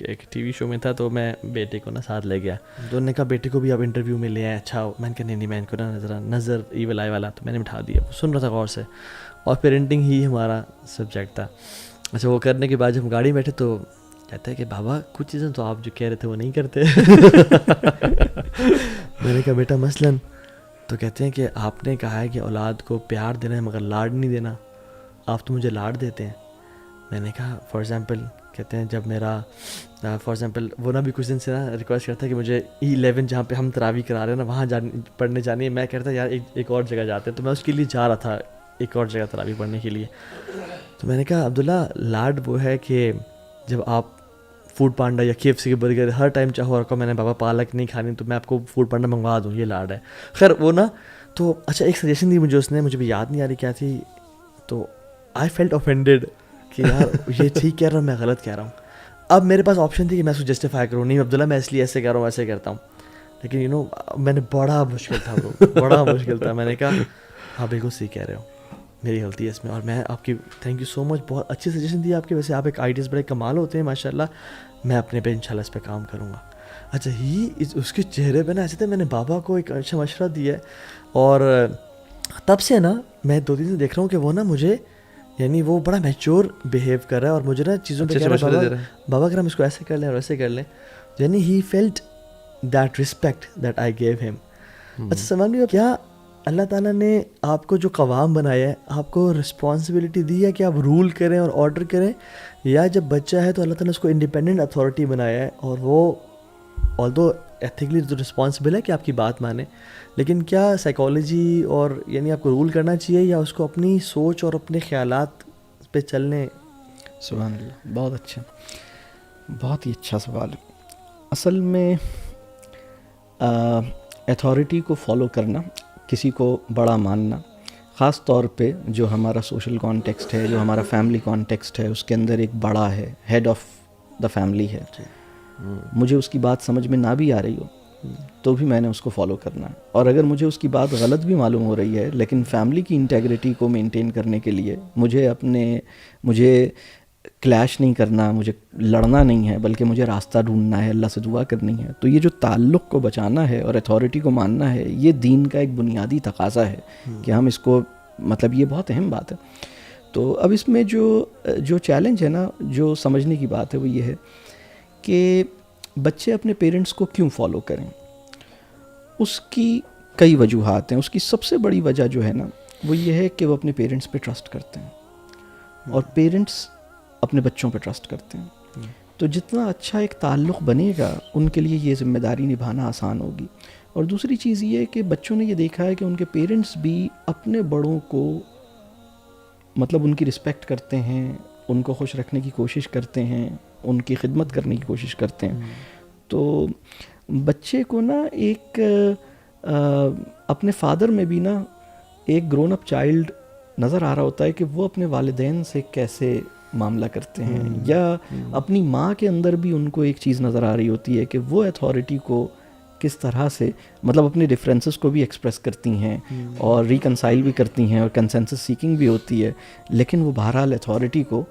ایک T V شو میں تھا تو میں بیٹے کو نا ساتھ لے گیا, تو انہوں نے کہا بیٹے کو بھی آپ انٹرویو میں لے آئے, اچھا میں نے کہا نہیں میں ان کو نا ذرا نظر ایول آئی والا, تو میں نے بٹھا دیا, وہ سن رہا تھا غور سے, اور پیرنٹنگ ہی ہمارا سبجیکٹ تھا. اچھا وہ کرنے کے بعد جب ہم گاڑی میں بیٹھے تو کہتا ہے کہ بابا کچھ چیزیں تو آپ جو کہہ رہے تھے وہ نہیں کرتے. میں نے کہا بیٹا مثلاً, تو کہتے ہیں کہ آپ نے کہا ہے کہ اولاد کو پیار دینا ہے مگر لاڈ نہیں دینا, آپ تو مجھے لاڈ دیتے ہیں. میں نے کہا فار ایگزامپل, کہتے ہیں جب میرا فار ایگزامپل وہ نا بھی کچھ دن سے نا ریکویسٹ کرتا ہے کہ مجھے E11 جہاں پہ ہم تراویح کرا رہے ہیں نا وہاں پڑھنے جانی ہے. میں کہتا یار ایک اور جگہ جاتے ہیں, تو میں اس کے لیے جا رہا تھا ایک اور جگہ تراویح پڑھنے کے لیے. تو میں نے کہا عبداللہ لاڈ وہ ہے کہ جب آپ فوڈ پانڈا یا KFC کے برگر ہر ٹائم چاہو رکھو, میں نے بابا پالک نہیں کھانی تو میں آپ کو فوڈ پانڈا منگوا دوں, یہ لاڈ ہے. خیر وہ نا تو اچھا ایک سجیشن دی مجھے اس نے, مجھے بھی یاد نہیں آ رہی کیا تھی, تو آئی فیلٹ اوفینڈیڈ کہ یار یہ ٹھیک کہہ رہا ہوں میں غلط کہہ رہا ہوں. اب میرے پاس آپشن تھی کہ میں اس کو جسٹیفائی کروں, نہیں عبداللہ میں اس لیے ایسے کہہ رہا ہوں ایسے کرتا ہوں, لیکن میں نے بڑا مشکل تھا بڑا مشکل تھا. میں نے کہا ہاں بالکل صحیح کہہ رہے ہو, میری غلطی ہے اس میں, اور میں آپ کی تھینک یو سو مچ, بہت اچھی سجیشن دی آپ کی, ویسے آپ ایک آئیڈیاز بڑے کمال ہوتے ہیں ماشاء اللہ, میں اپنے پہ انشاءاللہ اس پہ کام کروں گا. اچھا اس کے چہرے پہ نا ایسے تھے, میں نے بابا کو ایک اچھا مشورہ دیا ہے, اور تب سے نا میں 2 دن سے دیکھ رہا ہوں کہ وہ نا مجھے یعنی وہ بڑا میچور بیہیو کر رہا ہے, اور مجھے نا چیزوں پہ کہہ رہا ہے بابا اگر ہم اس کو ایسے کر لیں اور ایسے کر لیں, یعنی he felt that respect that I give ham. اچھا سلمان بھائی, کیا اللہ تعالیٰ نے آپ کو جو قوام بنایا ہے آپ کو رسپانسبلٹی دی ہے کہ آپ رول کریں اور آرڈر کریں, یا جب بچہ ہے تو اللہ تعالیٰ نے اس کو انڈیپینڈنٹ اتھارٹی بنایا ہے, اور وہ آلدو ایتھیکلی تو رسپانسبل ہے کہ آپ کی بات مانے, لیکن کیا سائیکالوجی اور یعنی آپ کو رول کرنا چاہیے یا اس کو اپنی سوچ اور اپنے خیالات پہ چلنے؟ سبحان اللہ, بہت اچھا, بہت ہی اچھا سوال. اصل میں ایتھارٹی کو فالو کرنا, کسی کو بڑا ماننا, خاص طور پہ جو ہمارا سوشل کانٹیکسٹ ہے, جو ہمارا فیملی کانٹیکسٹ ہے, اس کے اندر ایک بڑا ہے, ہیڈ آف دا فیملی ہے, مجھے اس کی بات سمجھ میں نہ بھی آ رہی ہو تو بھی میں نے اس کو فالو کرنا ہے, اور اگر مجھے اس کی بات غلط بھی معلوم ہو رہی ہے لیکن فیملی کی انٹیگریٹی کو مینٹین کرنے کے لیے مجھے کلیش نہیں کرنا, مجھے لڑنا نہیں ہے, بلکہ مجھے راستہ ڈھونڈنا ہے, اللہ سے دعا کرنی ہے. تو یہ جو تعلق کو بچانا ہے اور ایتھارٹی کو ماننا ہے, یہ دین کا ایک بنیادی تقاضا ہے کہ ہم اس کو, مطلب یہ بہت اہم بات ہے. تو اب اس میں جو چیلنج ہے نا, جو سمجھنے کی بات ہے وہ یہ ہے کہ بچے اپنے پیرنٹس کو کیوں فالو کریں. اس کی کئی وجوہات ہیں. اس کی سب سے بڑی وجہ جو ہے نا وہ یہ ہے کہ وہ اپنے پیرنٹس پہ ٹرسٹ کرتے ہیں, اور پیرنٹس اپنے بچوں پہ ٹرسٹ کرتے ہیں. تو جتنا اچھا ایک تعلق بنے گا ان کے لیے یہ ذمہ داری نبھانا آسان ہوگی. اور دوسری چیز یہ ہے کہ بچوں نے یہ دیکھا ہے کہ ان کے پیرنٹس بھی اپنے بڑوں کو مطلب ان کی رسپیکٹ کرتے ہیں, ان کو خوش رکھنے کی کوشش کرتے ہیں, ان کی خدمت کرنے کی کوشش کرتے ہیں. تو بچے کو نا ایک اپنے فادر میں بھی نا ایک گرون اپ چائلڈ نظر آ رہا ہوتا ہے کہ وہ اپنے والدین سے کیسے معاملہ کرتے ہیں, یا اپنی ماں کے اندر بھی ان کو ایک چیز نظر آ رہی ہوتی ہے کہ وہ ایتھارٹی کو کس طرح سے مطلب اپنے ڈفرینسز کو بھی ایکسپریس کرتی ہیں اور ریکنسائل بھی کرتی ہیں اور کنسنسس سیکنگ بھی ہوتی ہے, لیکن وہ بہرحال ایتھارٹی کو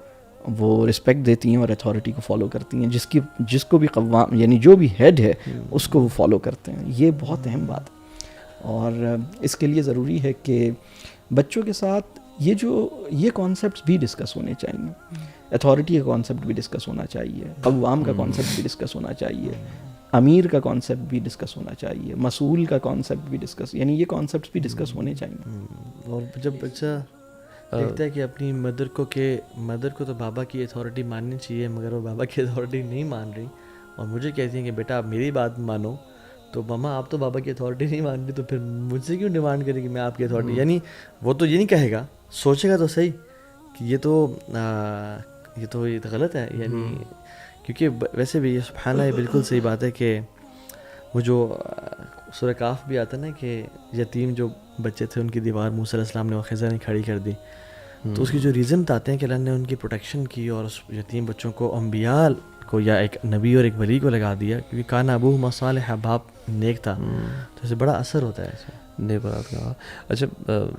وہ رسپیکٹ دیتی ہیں اور ایتھارٹی کو فالو کرتی ہیں. جس کو بھی قوام یعنی جو بھی ہیڈ ہے اس کو وہ فالو کرتے ہیں. یہ بہت اہم بات ہے, اور اس کے لیے ضروری ہے کہ بچوں کے ساتھ یہ کانسیپٹس بھی ڈسکس ہونے چاہیے. ایتھارٹی کا کانسیپٹ بھی ڈسکس ہونا چاہیے, قوام کا کانسیپٹ بھی ڈسکس ہونا چاہیے, امیر کا کانسیپٹ بھی ڈسکس ہونا چاہیے, مسئول کا کانسیپٹ بھی ڈسکس, یعنی یہ کانسیپٹس بھی ڈسکس ہونے چاہیے. اور جب بچہ دیکھتا ہے کہ اپنی مدر کو تو بابا کی ایتھارٹی ماننی چاہیے مگر وہ بابا کی ایتھارٹی نہیں مان رہی, اور مجھے کہتی ہیں کہ بیٹا آپ میری بات مانو, تو ماما آپ تو بابا کی ایتھارٹی نہیں مان رہی, تو پھر مجھ سے کیوں ڈیمانڈ کرے کہ میں آپ کی ایتھارٹی, یعنی وہ تو یہ نہیں کہے گا, سوچے گا تو صحیح کہ یہ تو غلط ہے, یعنی کیونکہ ویسے بھی یہ سبحان اللہ بالکل صحیح بات ہے کہ وہ جو سورہ کاف بھی آتا ہے نا کہ یتیم جو بچے تھے ان کی دیوار موسیٰ علیہ السلام نے وہ خضر نے کھڑی کر دی, تو اس کی جو ریزن بتاتے ہیں کہ اللہ نے ان کی پروٹیکشن کی اور اس یتیم بچوں کو انبیاء کو یا ایک نبی اور ایک ولی کو لگا دیا, کیونکہ کان ابوہما صالحا, باپ نیک تھا, تو اسے بڑا اثر ہوتا ہے اس میں. نیک اور آپ کا. اچھا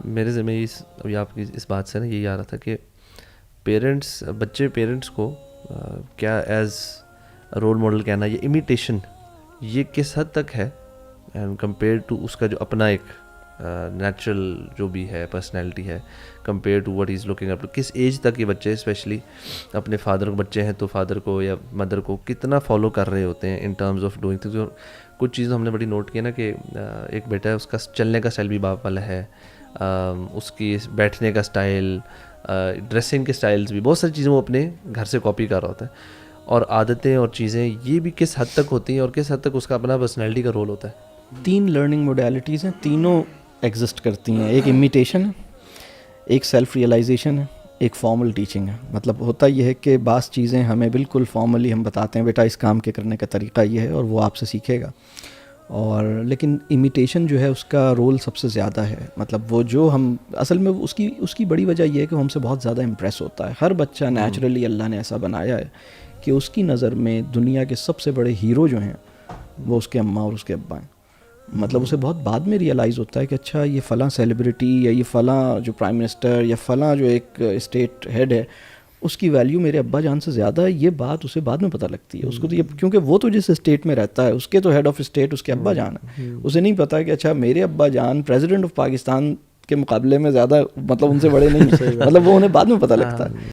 میرے ذمہ ابھی آپ کی اس بات سے نا یہی آ رہا تھا کہ پیرنٹس کو کیا ایز رول ماڈل کہنا یا امیٹیشن یہ کس حد تک ہے اینڈ کمپیئر ٹو اس کا جو اپنا ایک نیچرل جو بھی ہے پرسنالٹی ہے compare to what is looking up to, کس ایج تک یہ بچے اسپیشلی اپنے فادر کو, بچے ہیں تو فادر کو یا مدر کو کتنا فالو کر رہے ہوتے ہیں in terms of doing things. کچھ چیزیں ہم نے بڑی نوٹ کی نا کہ ایک بیٹا ہے اس کا چلنے کا اسٹائل بھی باپ والا ہے, اس کی بیٹھنے کا اسٹائل, ڈریسنگ کے اسٹائلس بھی, بہت ساری چیزیں وہ اپنے گھر سے کاپی کر رہا ہوتا ہے, اور عادتیں اور چیزیں یہ بھی کس حد تک ہوتی ہیں اور کس حد تک اس کا اپنا پرسنالٹی کا رول ہوتا ہے. 3 لرننگ موڈیلٹیز ہیں, تینوں ایگزسٹ کرتی ہیں. ایک امیٹیشن ہے, ایک سیلف ریئلائزیشن ہے, ایک فارمل ٹیچنگ ہے. مطلب ہوتا یہ ہے کہ بعض چیزیں ہمیں بالکل فارملی ہم بتاتے ہیں بیٹا اس کام کے کرنے کا طریقہ یہ ہے اور وہ آپ سے سیکھے گا, اور لیکن امیٹیشن جو ہے اس کا رول سب سے زیادہ ہے. مطلب وہ جو ہم اصل میں اس کی بڑی وجہ یہ ہے کہ وہ ہم سے بہت زیادہ امپریس ہوتا ہے. ہر بچہ نیچرلی اللہ نے ایسا بنایا ہے کہ اس کی نظر میں دنیا کے سب سے بڑے ہیرو جو ہیں وہ اس کے اماں اور اس کے ابا ہیں. مطلب اسے بہت بعد میں ریئلائز ہوتا ہے کہ اچھا یہ فلاں سیلیبریٹی یا یہ فلاں جو پرائم منسٹر یا فلاں جو ایک اسٹیٹ ہیڈ ہے اس کی ویلیو میرے ابا جان سے زیادہ ہے. یہ بات اسے بعد میں پتہ لگتی ہے. اس کو تو یہ, کیونکہ وہ تو جس اسٹیٹ میں رہتا ہے اس کے تو ہیڈ آف اسٹیٹ اس کے ابا جان ہے. اسے نہیں پتا کہ اچھا میرے ابا جان پریزیڈنٹ آف پاکستان کے مقابلے میں زیادہ مطلب ان سے بڑے نہیں, مطلب وہ انہیں بعد میں پتہ لگتا ہے.